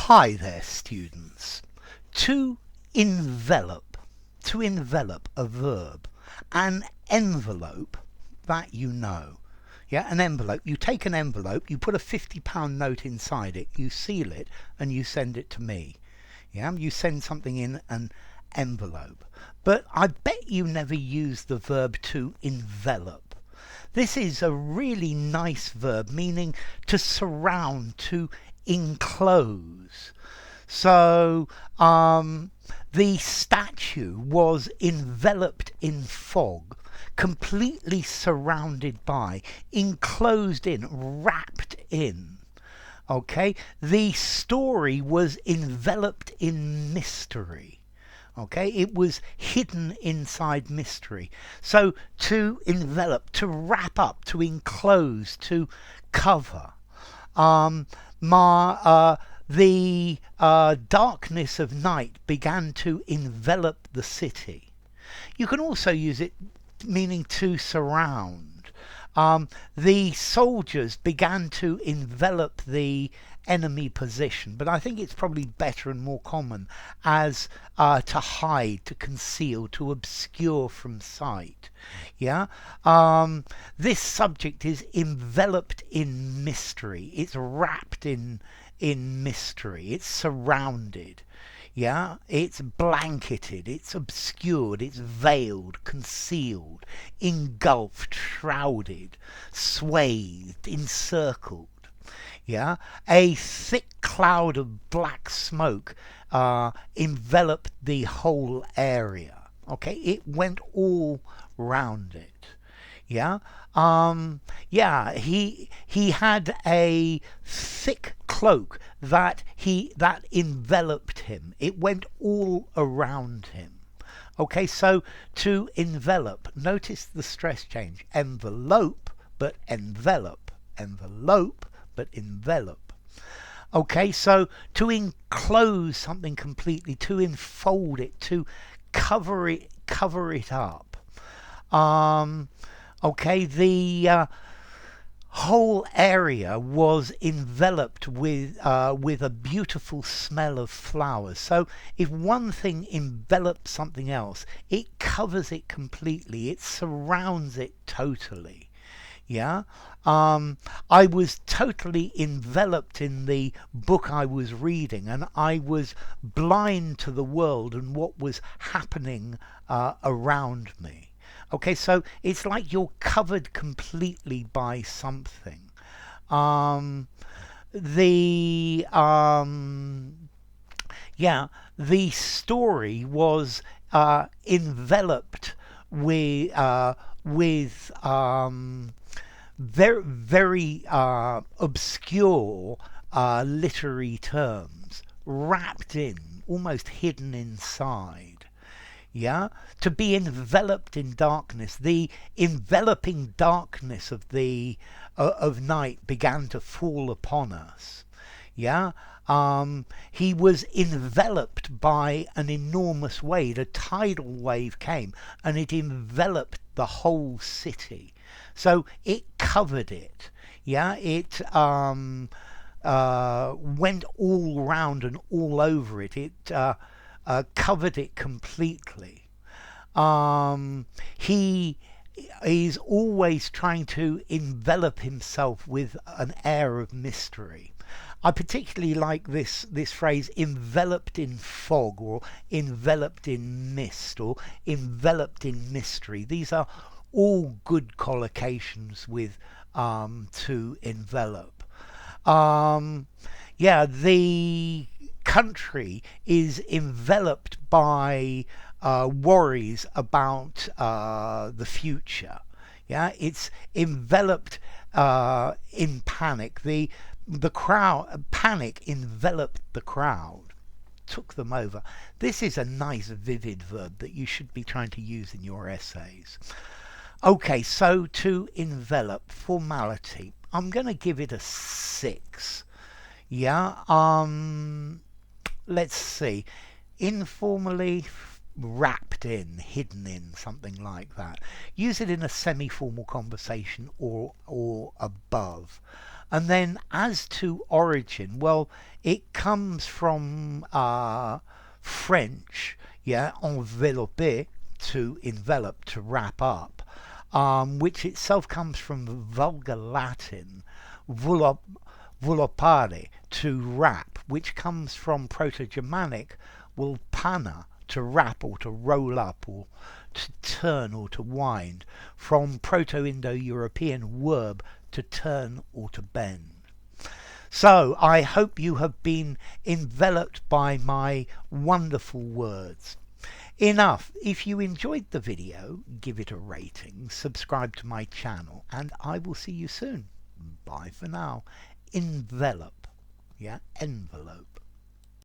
Hi there, students. To envelop, a verb, an envelope, that you know. Yeah, an envelope. You take an envelope, you put a £50 note inside it, you seal it, and you send it to me. Yeah, you send something in an envelope. But I bet you never use the verb to envelop. This is a really nice verb meaning to surround, to enclose. So the statue was enveloped in fog, completely surrounded by, enclosed in, wrapped in. Okay, the story was enveloped in mystery. Okay, it was hidden inside mystery. So to envelop, to wrap up, to enclose, to cover. The darkness of night began to envelop the city. You can also use it meaning to surround. The soldiers began to envelop the enemy position, but I think it's probably better and more common as to hide, to conceal, to obscure from sight. Yeah, this subject is enveloped in mystery. It's wrapped in mystery. It's surrounded. Yeah, it's blanketed, it's obscured, it's veiled, concealed, engulfed, shrouded, swathed, encircled. Yeah, a thick cloud of black smoke enveloped the whole area. Okay, it went all round it. Yeah, he had a thick cloak that enveloped him. It went all around him. Okay, so to envelop, notice the stress change. Envelope, but envelop. Envelope, but envelop. Okay, so to enclose something completely, to enfold it, to cover it up. Okay, the whole area was enveloped with a beautiful smell of flowers. So if one thing envelops something else, it covers it completely. It surrounds it totally. Yeah, I was totally enveloped in the book I was reading, and I was blind to the world and what was happening around me. Okay, so it's like you're covered completely by something. The story was enveloped with very obscure literary terms, wrapped in, almost hidden inside. Yeah, to be enveloped in darkness. The enveloping darkness of of night began to fall upon us. Yeah, he was enveloped by an enormous wave. A tidal wave came and it enveloped the whole city. So it covered it. Yeah, it went all round and all over it. It covered it completely. He is always trying to envelop himself with an air of mystery. I particularly like this phrase, enveloped in fog, or enveloped in mist, or enveloped in mystery. These are all good collocations with to envelop. The country is enveloped by worries about the future. Yeah, it's enveloped in panic. The panic enveloped the crowd, took them over. This is a nice vivid verb that you should be trying to use in your essays. Okay, so to envelop, formality, I'm going to give it a 6. Yeah, let's see. Informally, wrapped in, hidden in, something like that. Use it in a semi-formal conversation or above. And then as to origin, well, it comes from French, yeah, envelopper, to envelop, to wrap up, which itself comes from the vulgar Latin vulopare, to wrap, which comes from Proto-Germanic vulpana, to wrap or to roll up or to turn or to wind, from Proto-Indo-European verb, to turn or to bend. So I hope you have been enveloped by my wonderful words. Enough. If you enjoyed the video, give it a rating, subscribe to my channel, and I will see you soon. Bye for now. Envelop. Yeah, envelope.